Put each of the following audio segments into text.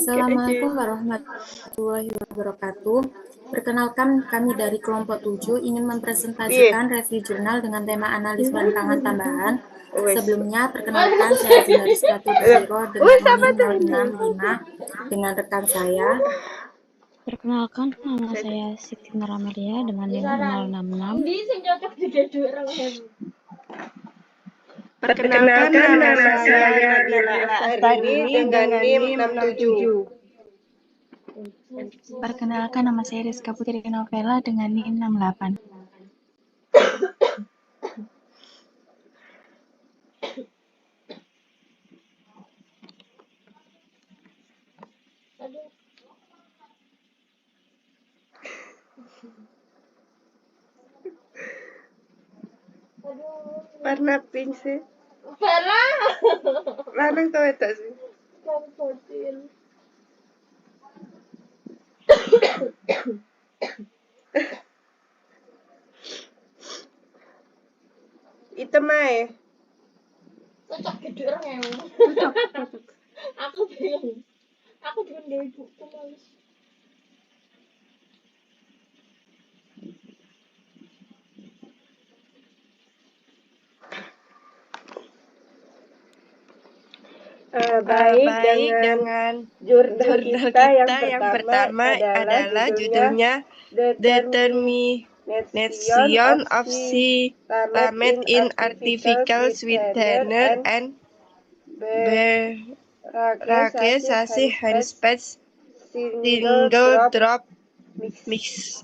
Assalamualaikum warahmatullahi wabarakatuh. Perkenalkan, kami dari kelompok 7 ingin mempresentasikan review jurnal dengan tema analis bahan pangan tambahan. Sebelumnya, perkenalkan saya Zinari Stratu Zero dengan NIM 065 dengan rekan saya. Perkenalkan, nama saya Siti Nuramelia dengan NIM 066. Perkenalkan, nama saya Nabila Astarini dengan NIM 67. Perkenalkan, nama saya Rizka Putri Novela dengan NIM 68. Warna pink sih. Lanang tau itu sih. Hitam aja. Cocok gede orang yang aku bingung dari buku males. Baik dengan jurnal kita yang pertama adalah judulnya Determination of Climate in Artificial Sweetener and Berakesasi Handspace Single Drop Mix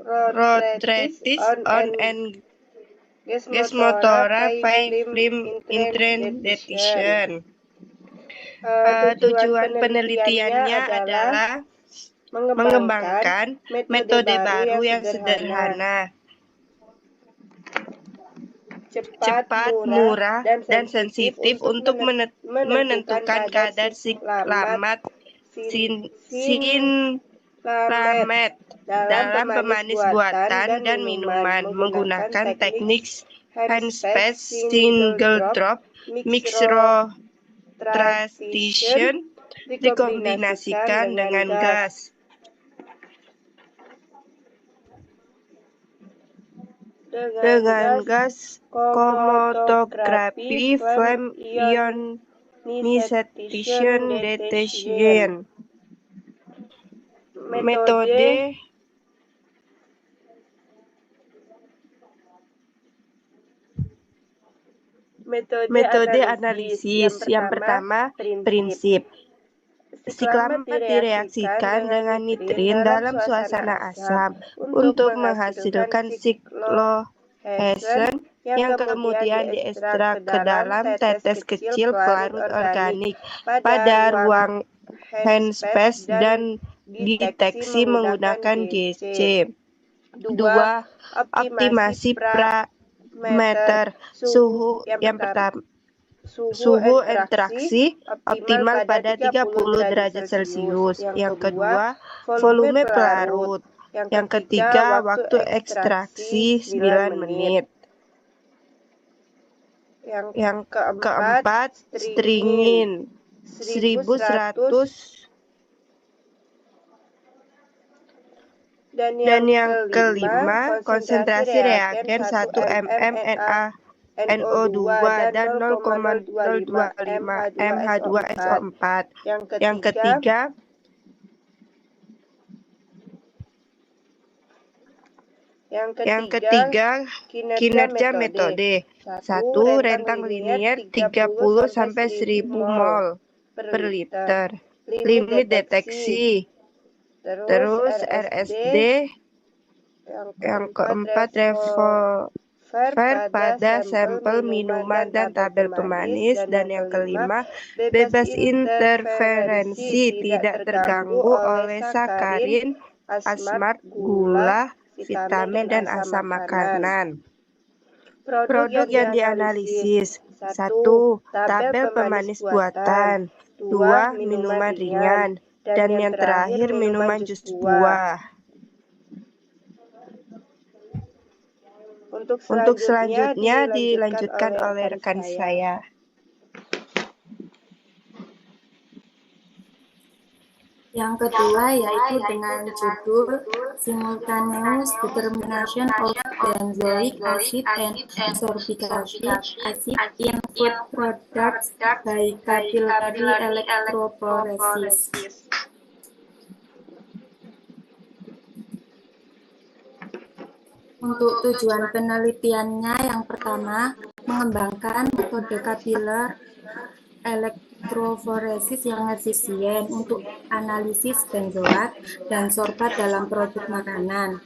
Rotatis on and Gas Motora Film Intendation. Tujuan penelitiannya adalah mengembangkan metode baru yang sederhana, cepat, murah, dan sensitif untuk menentukan kadar siklamat sinklamet dalam pemanis buatan dan minuman menggunakan teknik Handspace Single Drop Mix Rotation dikombinasikan dengan gas. Dengan gas chromatography flame ionization detection. Metode analisis yang pertama, prinsip. Siklamat direaksikan dengan nitrin dalam suasana asam untuk menghasilkan siklohexane yang kemudian diekstrak ke dalam tetes kecil pelarut organik pada ruang Handspace dan deteksi menggunakan GC. 2. Optimasi parameter suhu yang pertama. Suhu interaksi optimal pada 30 derajat Celcius. Yang kedua, volume pelarut. Yang ketiga, waktu ekstraksi 9 menit. Yang keempat, stringin 1100. Dan yang kelima, konsentrasi reagen 1 mm NaNO2 dan 0,025 mH2SO4. Yang ketiga, kinerja metode. 1. Rentang linier 30 sampai 1000 mol per liter. Limit deteksi. Terus RSD. Yang keempat, revolver pada sampel minuman dan tabel pemanis. Dan yang kelima, bebas interferensi, tidak terganggu oleh sakarin, asmat, gula, vitamin, dan asam makanan. Produk yang dianalisis. 1. Tabel pemanis buatan. 2. Minuman ringan. Dan yang terakhir, minuman jus buah. Untuk selanjutnya dilanjutkan oleh rekan saya. Yang kedua yaitu dengan judul Simultaneous Determination of Benzoic Acid and Sorbic Acid in Food Products by Capillary Electrophoresis. Untuk tujuan penelitiannya yang pertama, mengembangkan metode capillary electrophoresis yang efisien untuk analisis benzoat dan sorbat dalam produk makanan.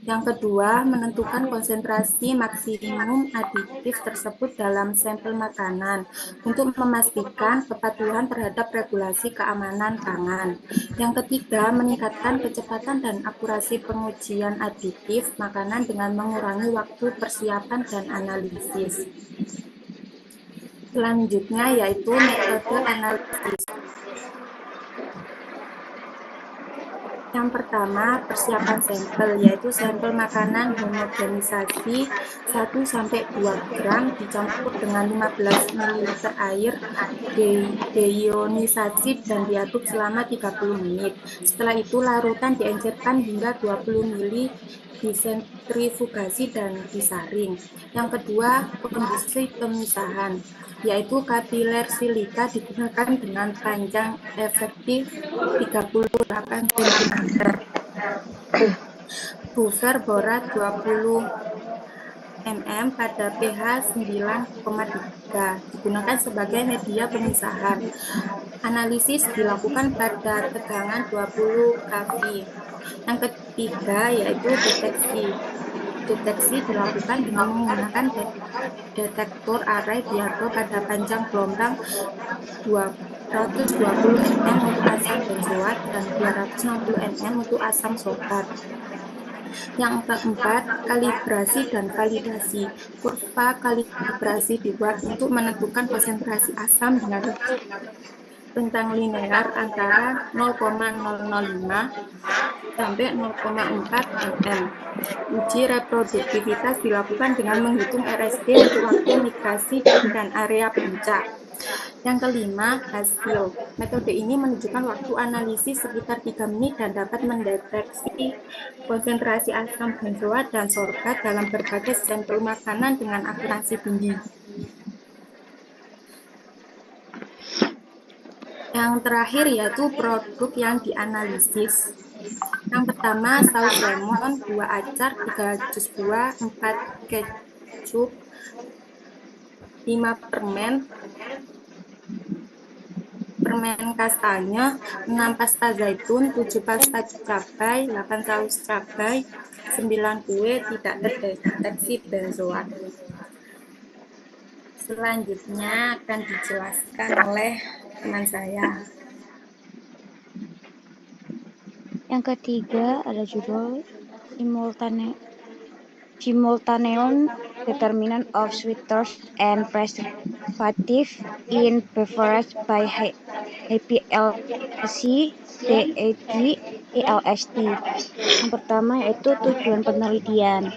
Yang kedua, menentukan konsentrasi maksimum aditif tersebut dalam sampel makanan untuk memastikan kepatuhan terhadap regulasi keamanan pangan. Yang ketiga, meningkatkan kecepatan dan akurasi pengujian aditif makanan dengan mengurangi waktu persiapan dan analisis. Selanjutnya yaitu metode analisis. Yang pertama, persiapan sampel, yaitu sampel makanan homogenisasi 1-2 gram dicampur dengan 15 ml air, deionisasi dan diaduk selama 30 menit. Setelah itu larutan diencerkan hingga 20 ml, disentrifugasi dan disaring. Yang kedua, kondisi pemisahan, yaitu kapiler silika digunakan dengan panjang efektif 38 cm. Buffer borat 20 mm pada pH 9,3 digunakan sebagai media pemisahan. Analisis dilakukan pada tegangan 20 kV. Yang ketiga yaitu deteksi. Deteksi dilakukan dengan menggunakan detektor array Biardo pada panjang gelombang 220 mm untuk asam benzoat dan 260 mm untuk asam sorbat. Yang keempat, kalibrasi dan validasi. Kurva kalibrasi dibuat untuk menentukan konsentrasi asam dengan rentang linear antara 0,005 sampai 0,4 mm. Uji reproduktivitas dilakukan dengan menghitung RSD untuk waktu migrasi dan area puncak. Yang kelima, hasil. Metode ini menunjukkan waktu analisis sekitar 3 menit dan dapat mendeteksi konsentrasi asam benzoat dan sorbat dalam berbagai sampel makanan dengan akurasi tinggi. Yang terakhir yaitu produk yang dianalisis. Yang pertama, saus lemon, 2 acar, 3 jus buah, 4 kecup, 5 permen kastanya, 6 pasta zaitun, 7 pasta cabai, 8 saus cabai, 9 kue tidak terdeteksi benzoat. Selanjutnya akan dijelaskan oleh teman saya. Yang ketiga ada judul Simultaneous Determinant of Sweeteners and Preservatives in Beverage by HPLC, DEG, ELST. Yang pertama yaitu tujuan penelitian.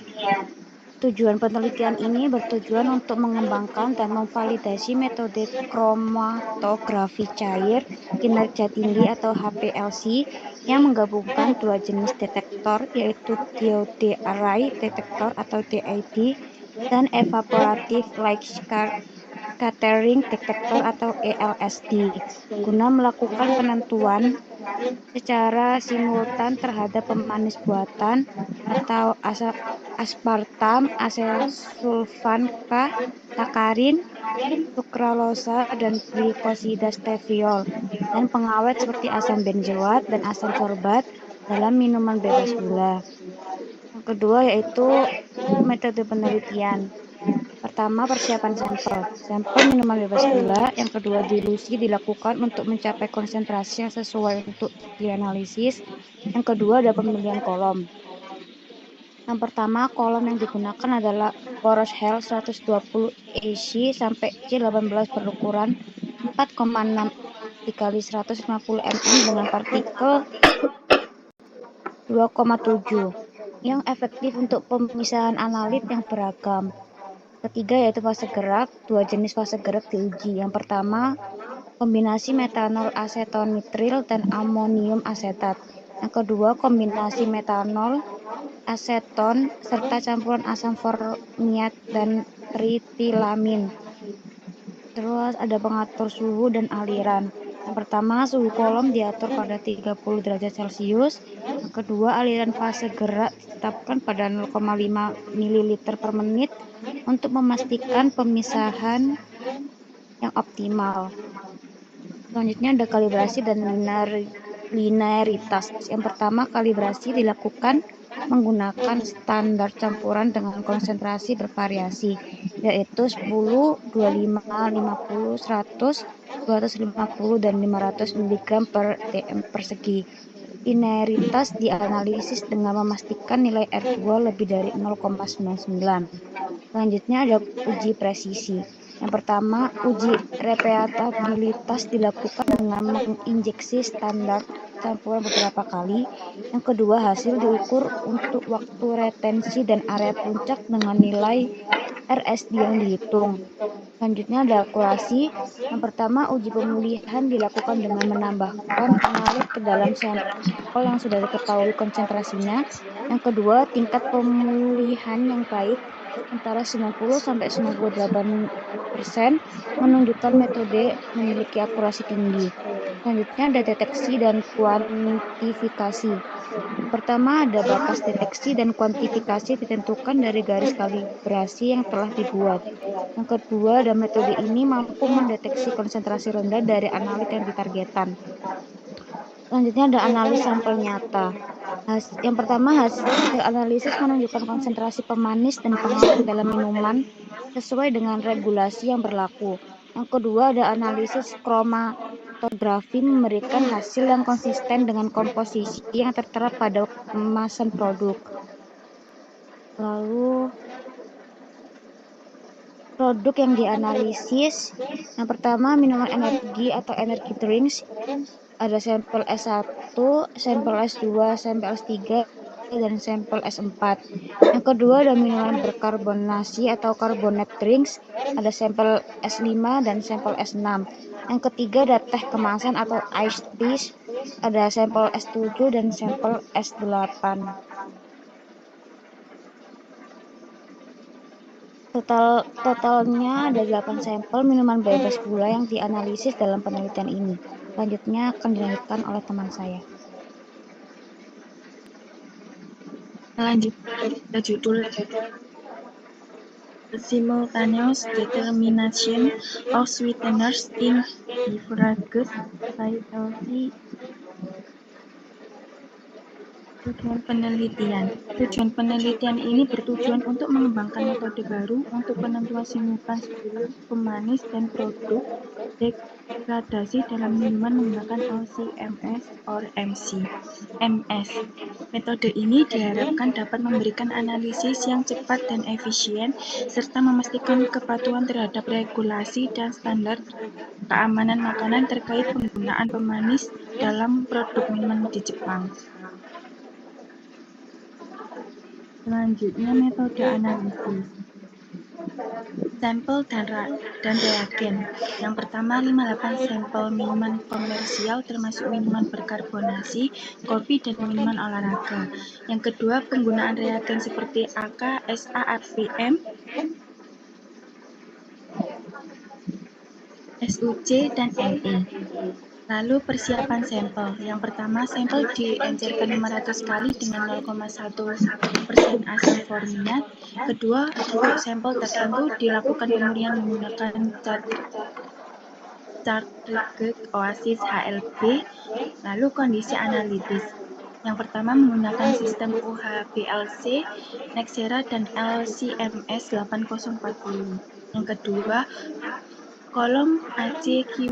Tujuan penelitian ini bertujuan untuk mengembangkan dan memvalidasi metode kromatografi cair kinerja tinggi atau HPLC yang menggabungkan dua jenis detektor yaitu diode array detektor atau DAD dan evaporative light scattering detektor atau ELSD guna melakukan penentuan secara simultan terhadap pemanis buatan atau aspartam, asesulfan K, sakarin, sukralosa, dan glikosida stevia, dan pengawet seperti asam benzoat dan asam sorbat dalam minuman bebas gula. Yang kedua yaitu metode penelitian. Pertama, persiapan sampel. Sampel minuman bebas gula. Yang kedua, dilusi dilakukan untuk mencapai konsentrasi yang sesuai untuk dianalisis. Yang kedua, ada pemilihan kolom. Yang pertama, kolom yang digunakan adalah poros Hell 120 AC sampai C18 berukuran 4,6 dikali 150 mm dengan partikel 2,7 yang efektif untuk pemisahan analit yang beragam. Ketiga yaitu fase gerak. Dua jenis fase gerak diuji. Yang pertama, kombinasi metanol asetonitril dan amonium asetat. Yang kedua, kombinasi metanol, aseton, serta campuran asam formiat dan tritilamin. Terus ada pengatur suhu dan aliran. Yang pertama, suhu kolom diatur pada 30 derajat Celcius. Yang kedua, aliran fase gerak ditetapkan pada 0,5 ml per menit untuk memastikan pemisahan yang optimal. Selanjutnya ada kalibrasi dan linearitas. Yang pertama, kalibrasi dilakukan menggunakan standar campuran dengan konsentrasi bervariasi, yaitu 10, 25, 50, 100, 250, dan 500 mg per dm persegi. Linearitas dianalisis dengan memastikan nilai R2 lebih dari 0,99. Selanjutnya ada uji presisi. Yang pertama, uji repeatabilitas dilakukan dengan menginjeksi standar campuran beberapa kali. Yang kedua, hasil diukur untuk waktu retensi dan area puncak dengan nilai RSD yang dihitung. Selanjutnya ada akurasi. Yang pertama, uji pemulihan dilakukan dengan menambahkan analit ke dalam sampel yang sudah diketahui konsentrasinya. Yang kedua, tingkat pemulihan yang baik antara 90-98% menunjukkan metode memiliki akurasi tinggi. Selanjutnya ada deteksi dan kuantifikasi. Yang pertama ada batas deteksi dan kuantifikasi ditentukan dari garis kalibrasi yang telah dibuat. Yang kedua ada metode ini mampu mendeteksi konsentrasi rendah dari analit yang ditargetkan. Selanjutnya ada analis sampel nyata. Yang pertama, hasil analisis menunjukkan konsentrasi pemanis dan pengawet dalam minuman sesuai dengan regulasi yang berlaku. Yang kedua, ada analisis kromatografi memberikan hasil yang konsisten dengan komposisi yang tertera pada kemasan produk. Lalu, produk yang dianalisis, yang pertama minuman energi atau energy drinks. Ada sampel S1, sampel S2, sampel S3, dan sampel S4. Yang kedua ada minuman berkarbonasi atau carbonate drinks, ada sampel S5 dan sampel S6. Yang ketiga ada teh kemasan atau iced teas, ada sampel S7 dan sampel S8. Totalnya ada 8 sampel minuman bebas gula yang dianalisis dalam penelitian ini. Selanjutnya akan dilanjutkan oleh teman saya. Selanjutnya judul Simultaneous Determination of Sweeteners in Beverages by LC. Tujuan penelitian ini bertujuan untuk mengembangkan metode baru untuk penentuan simukan sebelum pemanis dan produk degradasi dalam minuman menggunakan LC-MS or MS. Metode ini diharapkan dapat memberikan analisis yang cepat dan efisien serta memastikan kepatuhan terhadap regulasi dan standar keamanan makanan terkait penggunaan pemanis dalam produk minuman di Jepang. Selanjutnya metode analisis. Sampel dan reagen. Yang pertama 58 sampel minuman komersial termasuk minuman berkarbonasi, kopi, dan minuman olahraga. Yang kedua penggunaan reagen seperti AK, SA, APM, SUC, dan ME. Lalu persiapan sampel. Yang pertama, sampel diencerkan 500 kali dengan 0,1% asam formiat. Kedua, untuk sampel tertentu dilakukan pemulihan menggunakan Chartreux Oasis HLB. Lalu kondisi analitis. Yang pertama menggunakan sistem UHPLC, Nexera, dan LC-MS 8040. Yang kedua, kolom ACQUITY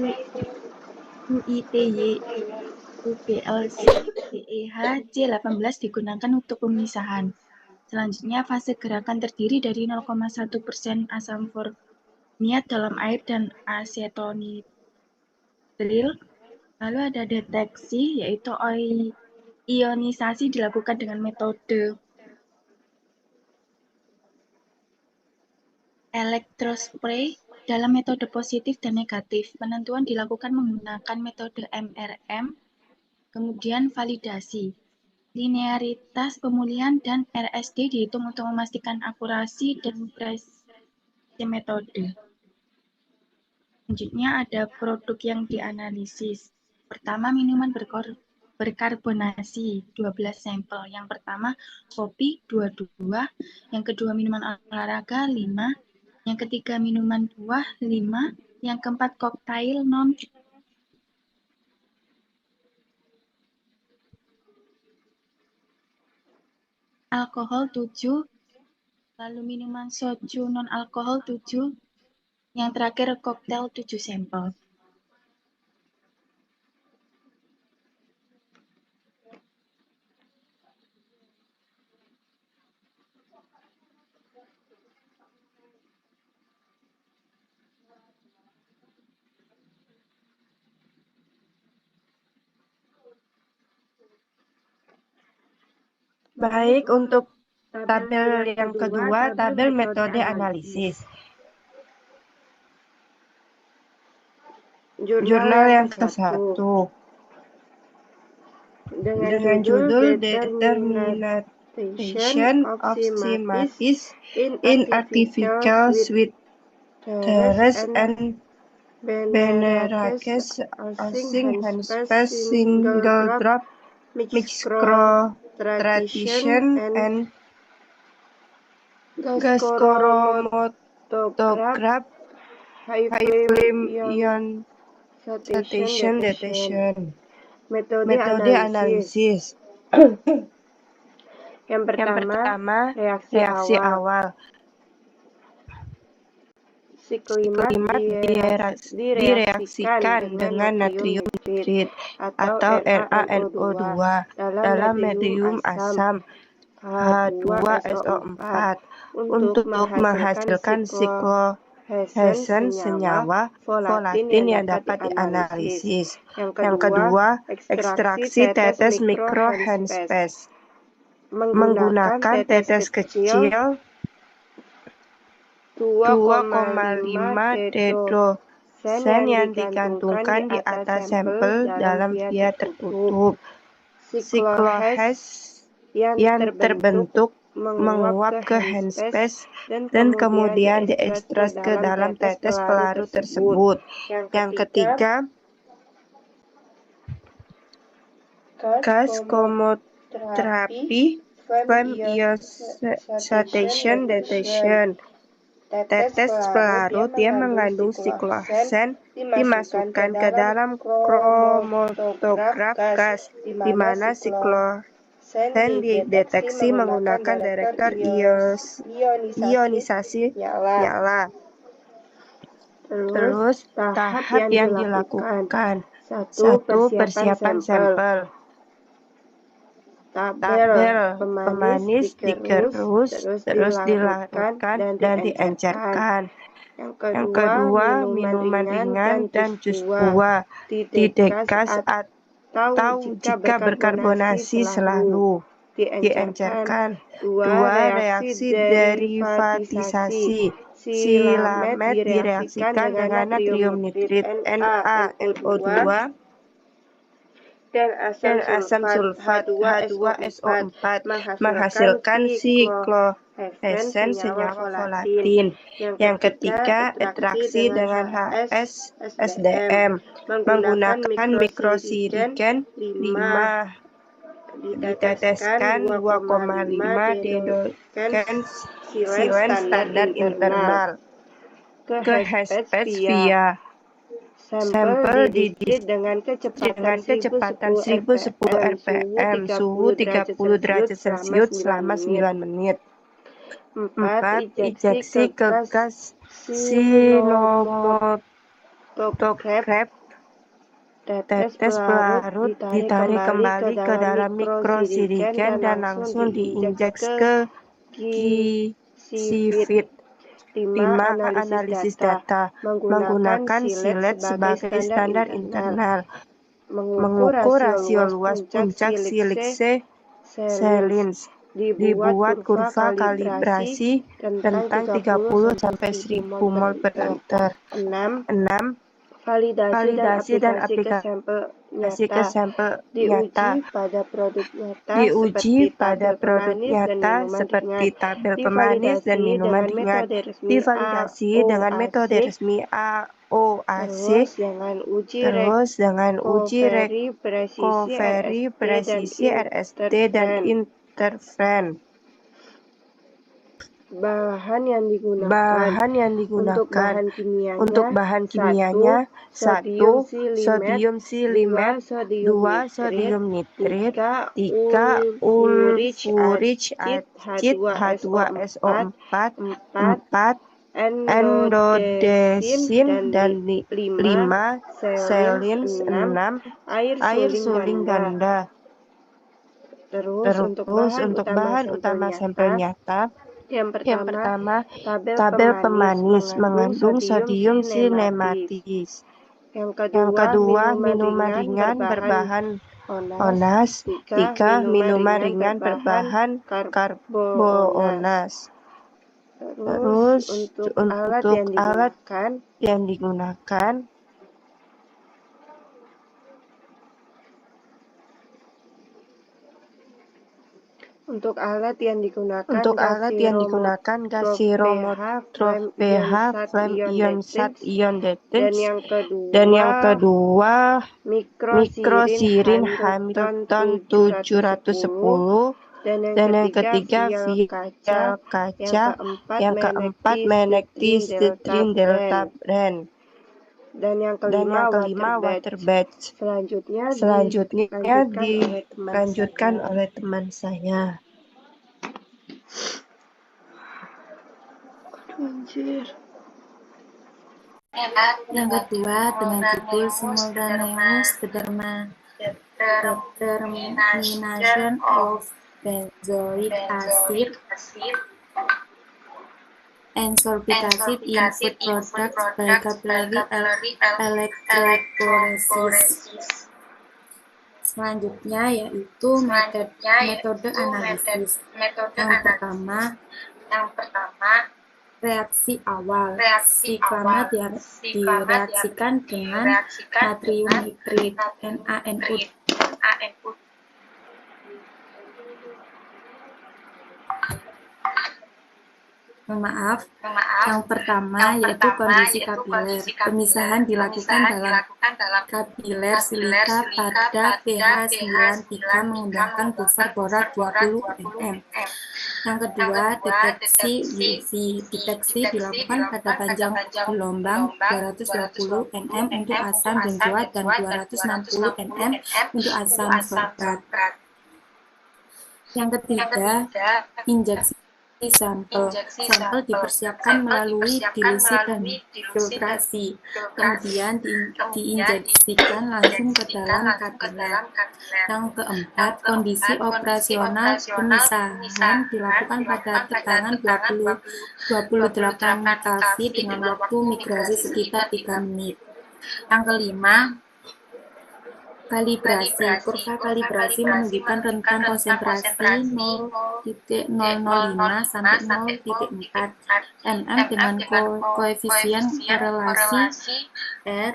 UPLC DEH C18 digunakan untuk pemisahan. Selanjutnya, fase gerakan terdiri dari 0,1% asam formiat dalam air dan asetonitril. Lalu ada deteksi, yaitu ionisasi dilakukan dengan metode elektrospray Dalam metode positif dan negatif, penentuan dilakukan menggunakan metode MRM, kemudian validasi. Linearitas pemulihan dan RSD dihitung untuk memastikan akurasi dan presisi metode. Selanjutnya ada produk yang dianalisis. Pertama, minuman berkarbonasi 12 sampel. Yang pertama, kopi 22, yang kedua minuman olahraga 5, yang ketiga minuman buah 5, yang keempat koktail non alkohol 7, lalu minuman soju non alkohol 7, yang terakhir koktail 7 sampel. Baik, untuk tabel yang kedua, tabel metode analisis. Jurnal yang ke-1 dengan judul Determination of Schematics in Artificial Sweeteners and Beverages using Handspray Single Drop Microtransition and Gas Chromatograph High Flame Ionization Detection. Metode analisis. Yang pertama, reaksi awal. Si klimat direaksikan dengan natrium nitrit atau NaNO2 dalam medium asam H2SO4 untuk menghasilkan siklohesen senyawa volatil yang dapat dianalisis. Yang kedua, ekstraksi tetes mikro Handspray menggunakan tetes kecil 2,5 dehydrogen yang digantungkan di atas sampel dalam via tertutup. Siklohes yang terbentuk menguap ke Handspray dan kemudian diekstrak ke dalam tetes pelarut tersebut. Yang ketiga, gas chromatography flame ionization detection. Tetes pelarut yang mengandung siklohesen dimasukkan ke dalam kromatograf gas, di mana siklohesen dideteksi menggunakan detektor ionisasi nyala. Terus, tahap yang dilakukan. 1. Persiapan sampel. Tabel pemanis digerus, terus dilarutkan dan diencerkan. Yang kedua, minuman ringan dan jus buah didegas atau jika berkarbonasi selalu diencerkan. 2. Reaksi derivatisasi. Silamet direaksikan dengan natrium nitrit NaNO2 dan asam sulfat H2SO4 menghasilkan siklohesen senyawa volatil. Yang ketiga, ekstraksi dengan HSSDM menggunakan mikrosirigen 5 diteteskan 2,5 dehydrogen silen standar internal ke Handspray via sampel didis dengan kecepatan 1010 rpm, suhu 30 derajat Celcius selama 9 menit. 4. Injeksi ke gas chromatograph. Tetes pelarut ditarik kembali ke dalam mikrosirigen dan langsung diinjek ke Gisifit. 5. Analisis data menggunakan silet sebagai standar internal. Mengukur rasio luas puncak silase selins Dibuat kurva kalibrasi rentang 30-1000 mol per liter. 6. Validasi dan aplikasi ke sampel nyata. Diuji pada produk nyata seperti tabel pemanis dan minuman ringan. Divalidasi dengan metode resmi AOAC. Terus dengan uji recovery presisi RSD dan interference. Bahan yang digunakan untuk bahan kimianya 1. Sodium silimate, 2. Sodium nitrit, 3. Sulfuric acid H2SO4, 4. Endodesin, dan 5. Selin, 6. Air suling ganda. Terus untuk bahan utama sampel nyata, yang pertama, tabel pemanis mengandung sodium sinematis. Yang kedua, minuman ringan berbahan onas. 3. Minuman ringan berbahan karboonas. Terus untuk alat yang digunakan, gas siromotrof pH, flame ion sat ion deterj, dan yang kedua mikrosirin Hamilton 710, dan yang ketiga vial kaca, yang keempat menektistetrin delta brand, dan yang kelima water batch. Selanjutnya dilanjutkan oleh teman saya. Yang kedua dengan judul Simultaneous Determination of Benzoic Acid and Sorbic Acid in Food Products by Capillary Electrophoresis. Selanjutnya yaitu metode analisis. Yang pertama, reaksi awal. Siklama direaksikan dengan natrium nitrit NaNO. Yang pertama yaitu kondisi kapiler. Pemisahan dilakukan dalam kapiler silika pada pH 9,3 mengembangkan buffer borak 20 mm. Yang kedua, deteksi UV. Deteksi dilakukan pada panjang gelombang 220 mm untuk asam benzoat dan 260 mm untuk asam sorbat. Yang ketiga, injeksi sampel. Sampel dipersiapkan melalui dilusi dan filtrasi, kemudian diinjeksikan langsung ke dalam kapiler. Yang keempat, kondisi operasional pemisahan dilakukan pada tekanan 28 Kelvin dengan waktu migrasi sekitar 3 menit. Yang kelima, kalibrasi. Kurva kalibrasi menunjukkan rentang konsentrasi 0,005 sampai 0,4 mm dengan koefisien korelasi R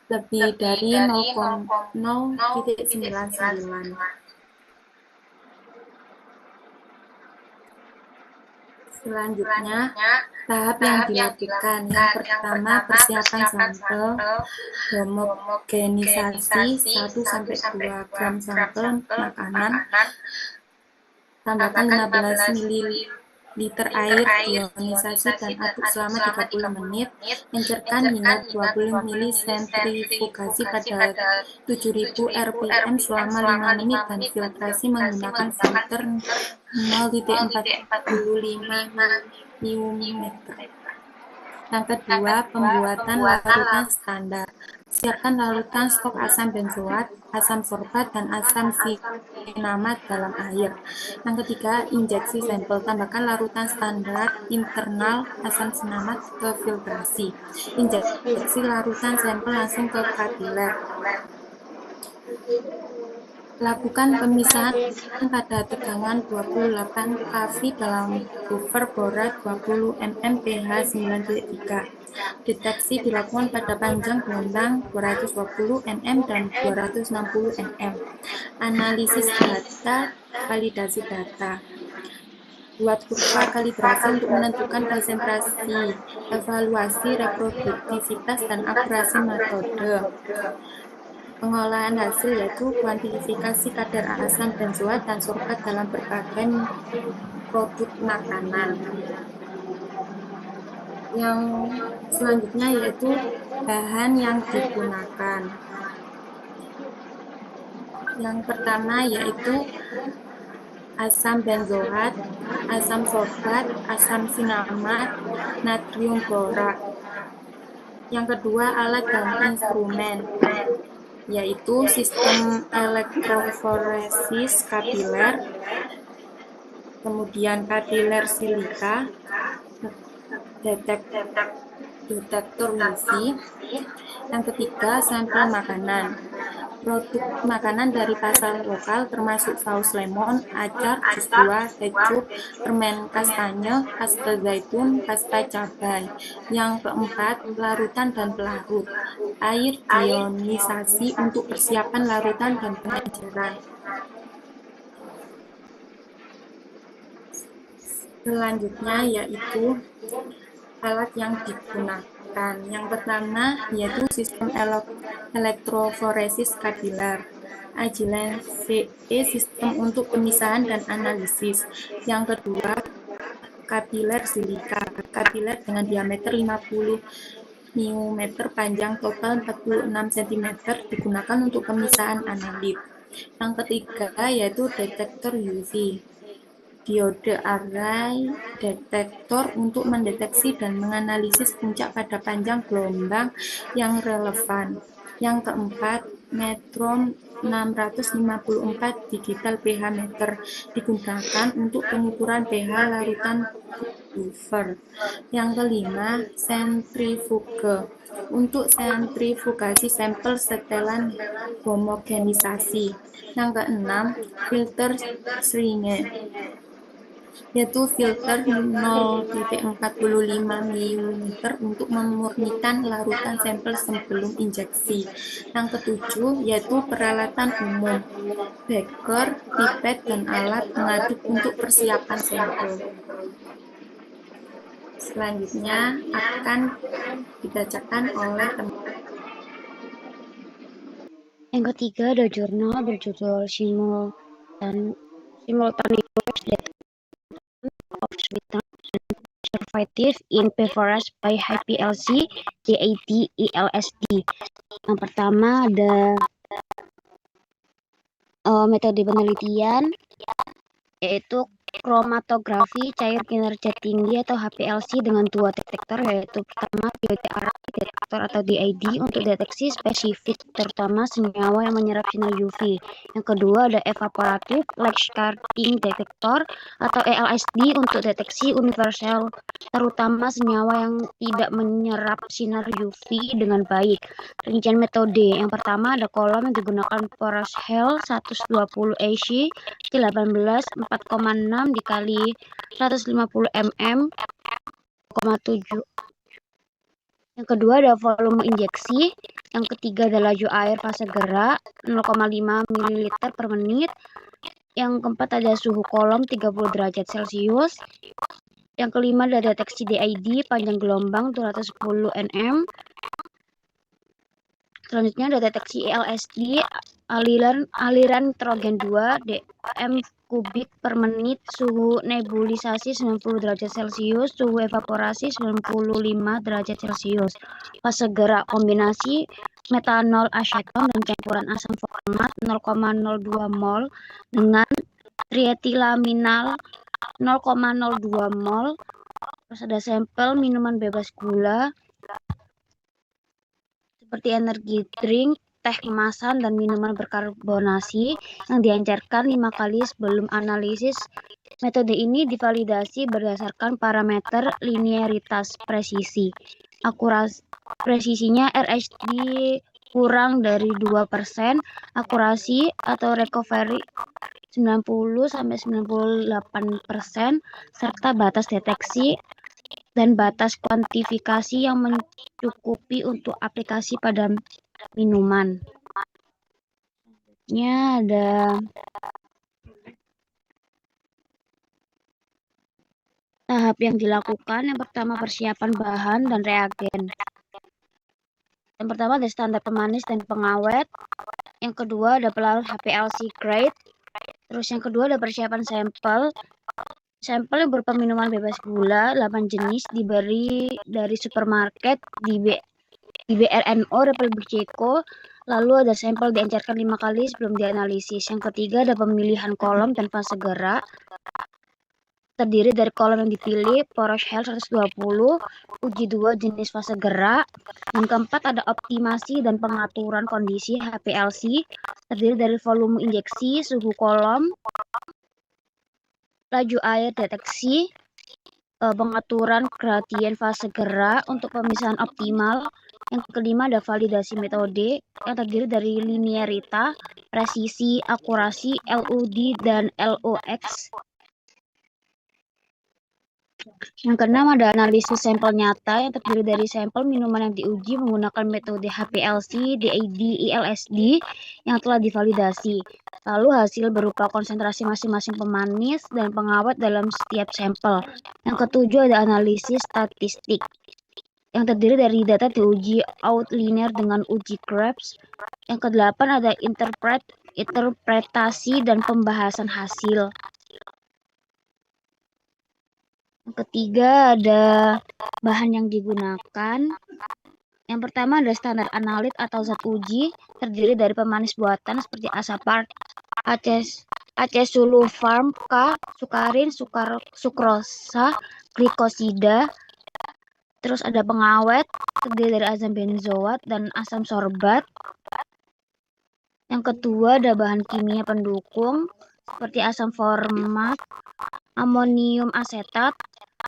lebih dari 0,099. Selanjutnya, tahap yang dilakukan. Yang pertama, persiapan sampel, homogenisasi 1-2 gram sampel makanan, tambahkan 15 ml air, ionisasi dan aduk selama 30 menit, encerkan hingga 20 ml, sentrifugasi pada 7000 rpm selama 5 menit, dan filtrasi menggunakan filter 0,45 mm. Yang kedua, pembuatan larutan standar. Siapkan larutan stok asam benzoat, asam sorbat, dan asam sinamat dalam air. Yang ketiga, injeksi sampel. Tambahkan larutan standar internal asam sinamat ke filtrasi. Injeksi larutan sampel langsung ke kapiler. Lakukan pemisahan pada tegangan 28 kV dalam buffer borat 20 mm pH 9.3. Deteksi dilakukan pada panjang gelombang 220 mm dan 260 mm. Analisis data, validasi data. Buat kurva kalibrasi untuk menentukan konsentrasi, evaluasi reproduktivitas dan akurasi metode. Pengolahan hasil yaitu kuantifikasi kadar asam benzoat dan sorbat dalam berbagai produk makanan. Yang selanjutnya yaitu bahan yang digunakan. Yang pertama yaitu asam benzoat, asam sorbat, asam sinamat, natrium borat. Yang kedua alat dan instrumen, yaitu sistem elektroforesis kapiler, kemudian kapiler silika, detektor UV. Yang ketiga sampel makanan. Produk makanan dari pasar lokal termasuk saus lemon, acar, jus buah, kecup, permen kastanye, pasta zaitun, pasta cabai. Yang keempat, larutan dan pelarut. Air deionisasi untuk persiapan larutan dan pengejaran. Selanjutnya yaitu alat yang digunakan. Yang pertama yaitu sistem elektroforesis kapiler. Agilent VE sistem untuk pemisahan dan analisis. Yang kedua kapiler silika. Kapiler dengan diameter 50 mm, panjang total 46 cm digunakan untuk pemisahan analit. Yang ketiga yaitu detektor UV. Diode array detektor untuk mendeteksi dan menganalisis puncak pada panjang gelombang yang relevan. Yang keempat, metron 654 digital pH meter digunakan untuk pengukuran pH larutan buffer. Yang kelima, sentrifuge untuk sentrifugasi sampel setelan homogenisasi. Yang keenam, filter syringe, yaitu filter 0,45 mm untuk memurnikan larutan sampel sebelum injeksi. Yang ketujuh yaitu peralatan umum, beker, pipet, dan alat pengaduk untuk persiapan sampel. Selanjutnya akan dibacakan oleh teman. Yang ketiga ada jurnal berjudul Simultaneous of Sweetener and Preservative in Beverages by HPLC DAD ELSD. Yang pertama ada metode penelitian yaitu kromatografi cair kinerja tinggi atau HPLC dengan dua detektor, yaitu pertama diode array detektor atau DID untuk deteksi spesifik terutama senyawa yang menyerap sinar UV. Yang kedua ada evaporative light scattering detektor atau ELSD untuk deteksi universal terutama senyawa yang tidak menyerap sinar UV dengan baik. Rincian metode yang pertama ada kolom yang digunakan poros Hale 120 AC 18 4,6 dikali 150 mm 0,7. Yang kedua ada volume injeksi. Yang ketiga ada laju air fase gerak 0,5 ml per menit. Yang keempat ada suhu kolom 30 derajat Celcius. Yang kelima ada deteksi DID panjang gelombang 210 nm. Selanjutnya ada deteksi ELSD aliran nitrogen 2 dm kubik per menit, suhu nebulisasi 90 derajat Celcius, suhu evaporasi 95 derajat Celcius. Fase gerak kombinasi metanol aseton dan campuran asam format 0,02 mol dengan trietilaminal 0,02 mol. Terus ada sampel minuman bebas gula seperti energi drink, teh kemasan, dan minuman berkarbonasi yang dianjurkan 5 kali sebelum analisis. Metode ini divalidasi berdasarkan parameter linearitas presisi. Presisinya RHD kurang dari 2%, akurasi atau recovery 90-98%, serta batas deteksi dan batas kuantifikasi yang mencukupi untuk aplikasi pada minuman. Selanjutnya ada tahap yang dilakukan. Yang pertama persiapan bahan dan reagen. Yang pertama ada standar pemanis dan pengawet. Yang kedua ada pelarut HPLC grade. Terus yang kedua ada persiapan sampel. Sampel yang berupa minuman bebas gula 8 jenis diberi dari supermarket di BRNO Republik Ceko. Lalu ada sampel diencerkan 5 kali sebelum dianalisis. Yang ketiga ada pemilihan kolom dan fase gerak. Terdiri dari kolom yang dipilih, Poros Hell 120, uji 2 jenis fase gerak. Yang keempat ada optimasi dan pengaturan kondisi HPLC, terdiri dari volume injeksi, suhu kolom, laju air deteksi, pengaturan gradien fase gerak untuk pemisahan optimal. Yang kelima ada validasi metode yang terdiri dari linearita, presisi, akurasi, LUD, dan LOX. Yang keenam ada analisis sampel nyata yang terdiri dari sampel minuman yang diuji menggunakan metode HPLC, DAD, ILSD yang telah divalidasi. Lalu hasil berupa konsentrasi masing-masing pemanis dan pengawet dalam setiap sampel. Yang ketujuh ada analisis statistik yang terdiri dari data diuji outlinear dengan uji Krebs. Yang kedelapan ada interpretasi dan pembahasan hasil. Yang ketiga ada bahan yang digunakan. Yang pertama ada standar analit atau zat uji, terdiri dari pemanis buatan seperti asapart, acesulfam K, sukarin, sukrosa, glikosida. Terus ada pengawet, terdiri dari asam benzoat dan asam sorbat. Yang kedua ada bahan kimia pendukung, seperti asam format, amonium asetat,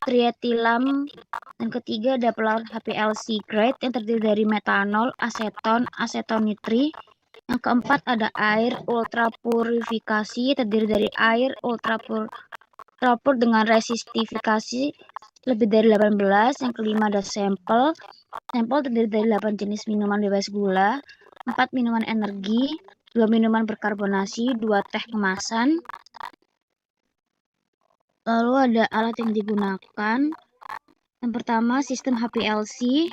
trietilam. Dan ketiga ada pelarut HPLC grade yang terdiri dari metanol, aseton, asetonitri. Yang keempat ada air ultrapurifikasi, terdiri dari air ultrapur dengan resistifikasi lebih dari 18. Yang kelima ada sampel. Sampel terdiri dari 8 jenis minuman bebas gula, 4 minuman energi, 2 minuman berkarbonasi, 2 teh kemasan. Lalu ada alat yang digunakan. Yang pertama sistem HPLC.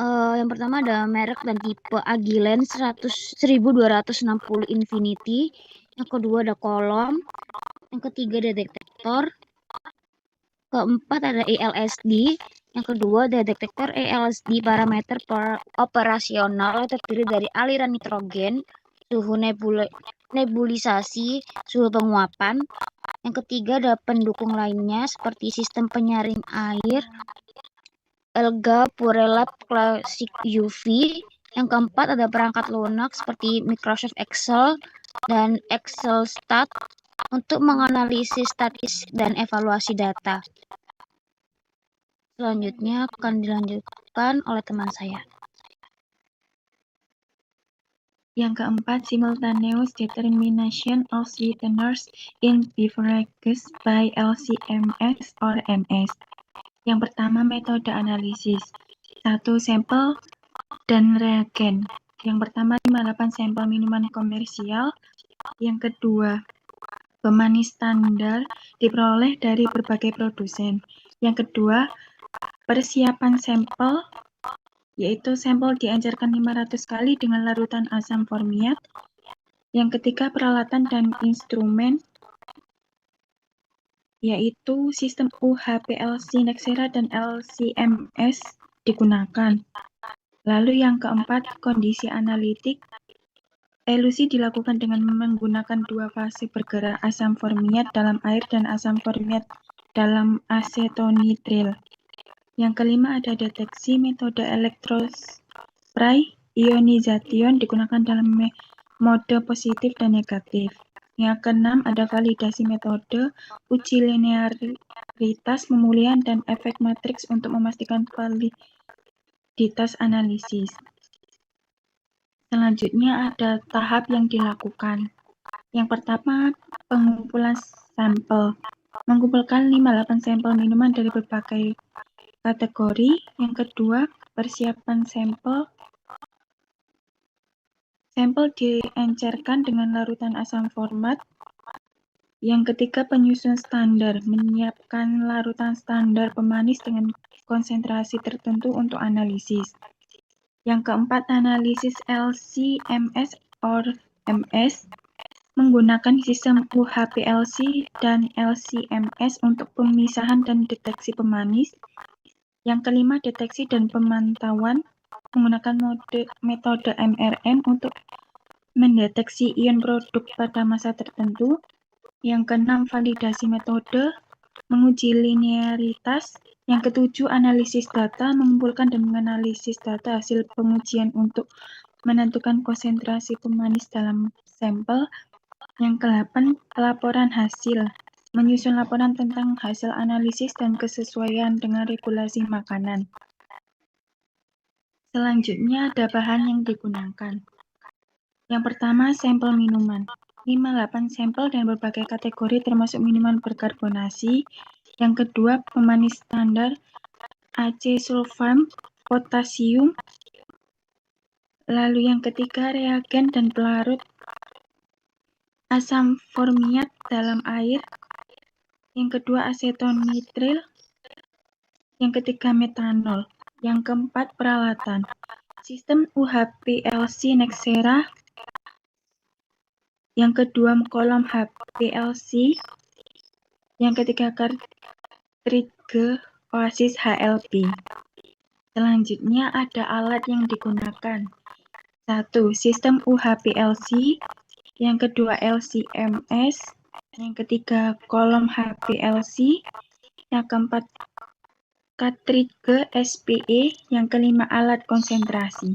Yang pertama ada merek dan tipe Agilent 1260 Infinity. Yang kedua ada kolom. Yang ketiga ada detektor. Keempat ada ELSD. Yang kedua ada detektor ELSD parameter operasional terdiri dari aliran nitrogen, suhu nebulisasi, suhu penguapan. Yang ketiga ada pendukung lainnya seperti sistem penyaring air, Elga Purelab Classic UV. Yang keempat ada perangkat lunak seperti Microsoft Excel dan Excel Stat untuk menganalisis statis dan evaluasi data. Selanjutnya akan dilanjutkan oleh teman saya. Yang keempat, simultaneous determination of sweeteners in beverages by LC-MS or MS. Yang pertama, metode analisis. 1. Sampel dan reagen. Yang pertama, 58 sampel minuman komersial. Yang kedua, pemanis standar diperoleh dari berbagai produsen. Yang kedua, persiapan sampel, yaitu sampel diencerkan 500 kali dengan larutan asam formiat. Yang ketiga, peralatan dan instrumen, yaitu sistem UHPLC Nexera dan LC-MS digunakan. Lalu yang keempat, kondisi analitik. Elusi dilakukan dengan menggunakan 2 fase bergerak asam formiat dalam air dan asam formiat dalam asetonitril. Yang kelima ada deteksi. Metode elektrospray ionization digunakan dalam mode positif dan negatif. Yang keenam ada validasi metode, uji linearitas, pemulihan, dan efek matriks untuk memastikan validitas analisis. Selanjutnya ada tahap yang dilakukan. Yang pertama, pengumpulan sampel. Mengumpulkan 58 sampel minuman dari berbagai kategori. Yang kedua, persiapan sampel. Sampel diencerkan dengan larutan asam format. Yang ketiga, penyusun standar. Menyiapkan larutan standar pemanis dengan konsentrasi tertentu untuk analisis. Yang keempat, analisis LC-MS or MS menggunakan sistem UHPLC dan LC-MS untuk pemisahan dan deteksi pemanis. Yang kelima, deteksi dan pemantauan menggunakan metode MRM untuk mendeteksi ion produk pada masa tertentu. Yang keenam, validasi metode, menguji linearitas. Yang ketujuh, analisis data, mengumpulkan dan menganalisis data hasil pengujian untuk menentukan konsentrasi pemanis dalam sampel. Yang kedelapan, pelaporan hasil, menyusun laporan tentang hasil analisis dan kesesuaian dengan regulasi makanan. Selanjutnya ada bahan yang digunakan. Yang pertama, sampel minuman. 58 sampel dan berbagai kategori termasuk minuman berkarbonasi. Yang kedua, pemanis standar, acesulfam, potasium. Lalu yang ketiga, reagen dan pelarut, asam formiat dalam air. Yang kedua, aseton nitril. Yang ketiga, metanol. Yang keempat, peralatan. Sistem UHPLC Nexera. Yang kedua, kolom HPLC. Yang ketiga, kartridge Oasis HLP. Selanjutnya ada alat yang digunakan. 1. Sistem UHPLC. Yang kedua, LC-MS. Yang ketiga, kolom HPLC. Yang keempat, kartridge SPE. Yang kelima, alat konsentrasi.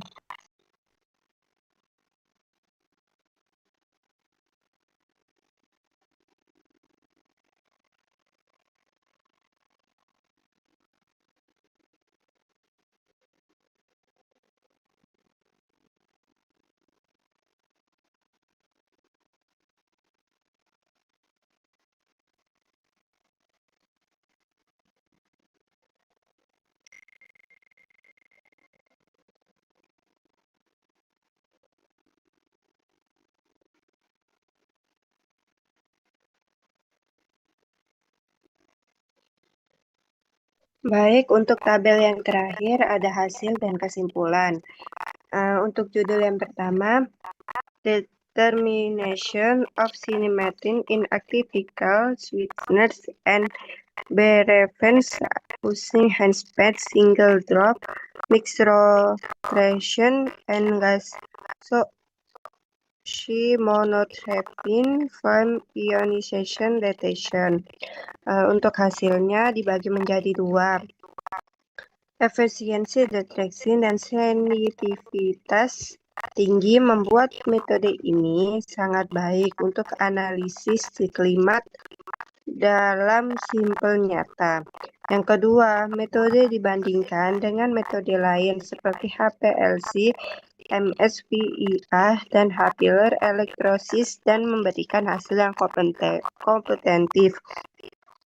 Baik, untuk tabel yang terakhir ada hasil dan kesimpulan. Untuk judul yang pertama, Determination of Cinematin in Atypical Sweeteners and Berevens using handspad single drop mixtration and gasoximonotrepin from ionization detection. Untuk hasilnya dibagi menjadi dua. Efisiensi deteksi dan sensitivitas tinggi membuat metode ini sangat baik untuk analisis siklimat dalam sampel nyata. Yang kedua, metode dibandingkan dengan metode lain seperti HPLC, MSVIA, dan Hapiler elektrosis dan memberikan hasil yang kompetitif.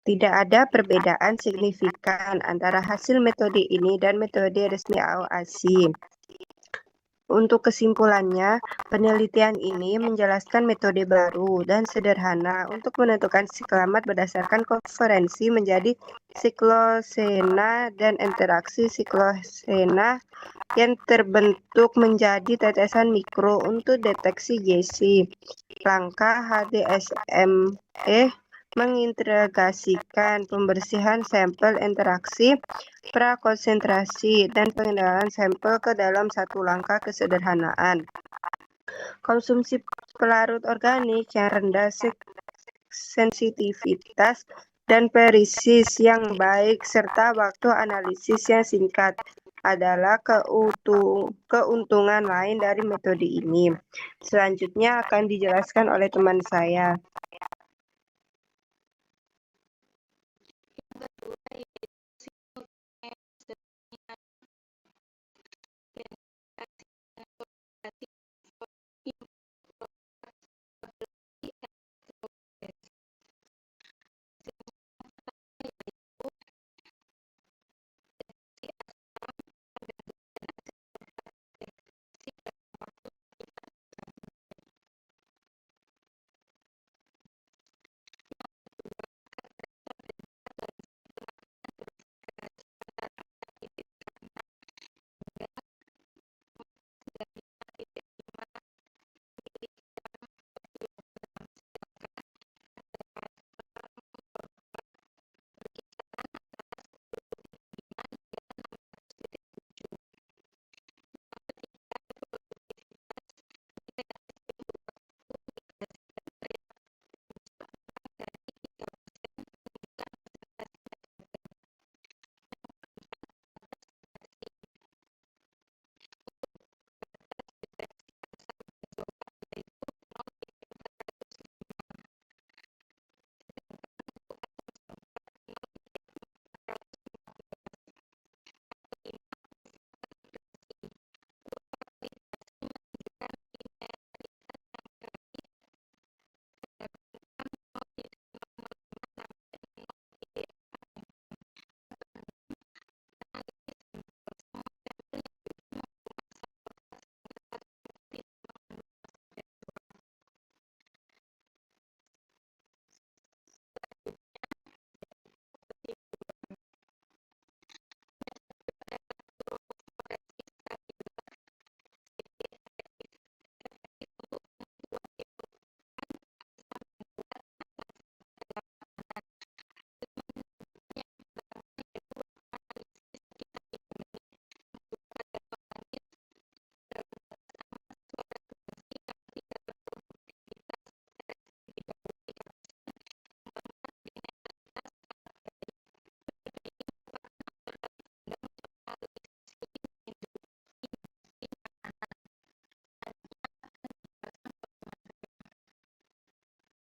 Tidak ada perbedaan signifikan antara hasil metode ini dan metode resmi AOASI. Untuk kesimpulannya, penelitian ini menjelaskan metode baru dan sederhana untuk menentukan siklamat berdasarkan konferensi menjadi siklosena dan interaksi siklosena yang terbentuk menjadi tetesan mikro untuk deteksi GC. Langkah HDSME mengintegrasikan pembersihan sampel interaksi, prakonsentrasi, dan pengendalian sampel ke dalam satu langkah kesederhanaan. Konsumsi pelarut organik yang rendah sensitivitas dan presis yang baik serta waktu analisis yang singkat adalah keuntungan lain dari metode ini. Selanjutnya akan dijelaskan oleh teman saya.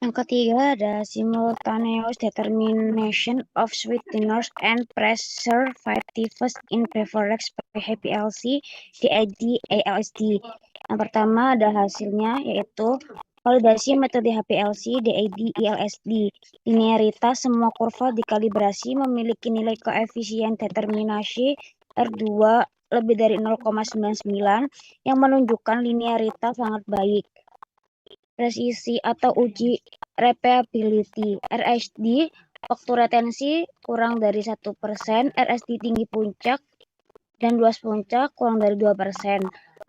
Yang ketiga ada simultaneous determination of sweeteners and preservatives in beverage by HPLC, DID, ALSD. Yang pertama ada hasilnya yaitu validasi metode HPLC, DID, ELSD. Linearitas semua kurva dikalibrasi memiliki nilai koefisien determinasi R2 lebih dari 0,99 yang menunjukkan linearitas sangat baik. Presisi atau uji repeatability RSD, waktu retensi kurang dari 1%, RSD tinggi puncak dan luas puncak kurang dari 2%.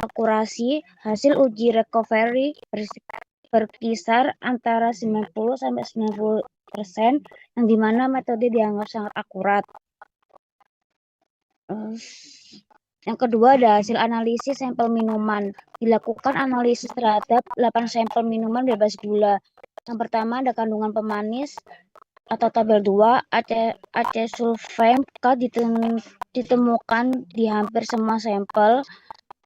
Akurasi hasil uji recovery berkisar antara 90-90%, yang dimana metode dianggap sangat akurat. Yang kedua ada hasil analisis sampel minuman. Dilakukan analisis terhadap 8 sampel minuman bebas gula. Yang pertama ada kandungan pemanis atau tabel 2, acesulfame K ditemukan di hampir semua sampel.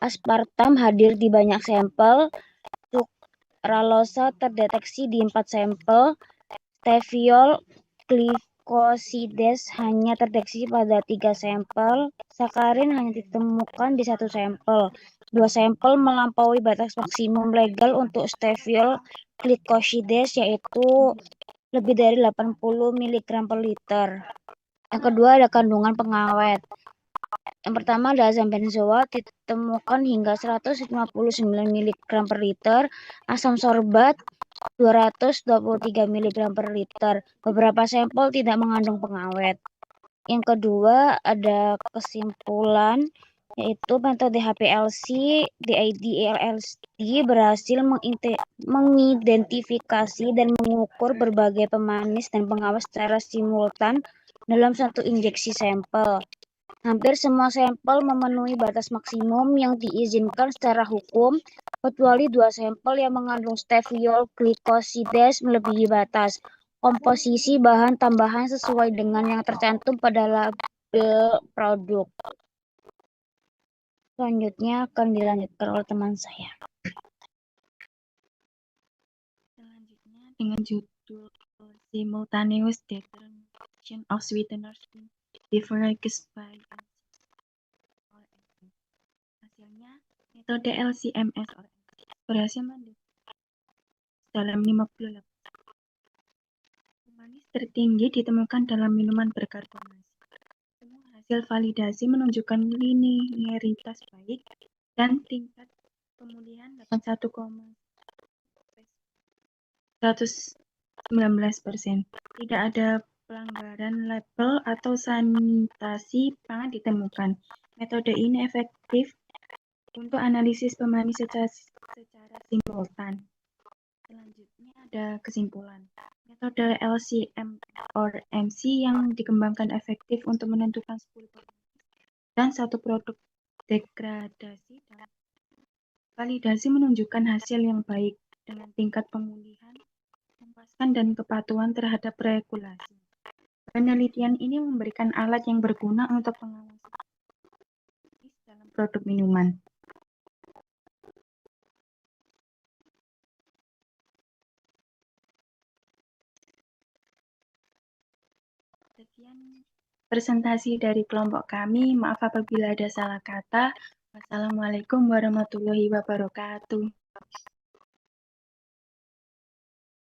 Aspartam hadir di banyak sampel. Sukralosa terdeteksi di 4 sampel. Stevia glycosides hanya terdeteksi pada 3 sampel. Sakarin hanya ditemukan di 1 sampel. 2 sampel melampaui batas maksimum legal untuk stevia glycosides, yaitu lebih dari 80 mg per liter. Yang kedua ada kandungan pengawet. Yang pertama ada asam benzoat ditemukan hingga 159 mg per liter. Asam sorbat 223 mg per liter. Beberapa sampel tidak mengandung pengawet. Yang kedua ada kesimpulan, yaitu metode HPLC, DID, ELSD berhasil mengidentifikasi dan mengukur berbagai pemanis dan pengawet secara simultan dalam satu injeksi sampel. Hampir semua sampel memenuhi batas maksimum yang diizinkan secara hukum, kecuali 2 sampel yang mengandung stevia glycosides melebihi batas. Komposisi bahan tambahan sesuai dengan yang tercantum pada label produk. Selanjutnya akan dilanjutkan oleh teman saya. Selanjutnya dengan judul Simultaneous Determination of Sweeteners in Beverage by hasilnya metode LCMS berhasil dalam 58 pemanis tertinggi ditemukan dalam minuman berkarbonasi. Semua hasil validasi menunjukkan linearitas baik dan tingkat pemulihan 119%. Tidak ada pelanggaran label atau sanitasi pangan ditemukan. Metode ini efektif untuk analisis pemanis secara simultan. Selanjutnya ada kesimpulan. Metode LCM or MC yang dikembangkan efektif untuk menentukan 10 dan satu produk degradasi dan validasi menunjukkan hasil yang baik dengan tingkat pemulihan, memuaskan dan kepatuhan terhadap regulasi. Penelitian ini memberikan alat yang berguna untuk pengawasan dalam produk minuman. Sekian presentasi dari kelompok kami. Maaf apabila ada salah kata. Wassalamualaikum warahmatullahi wabarakatuh.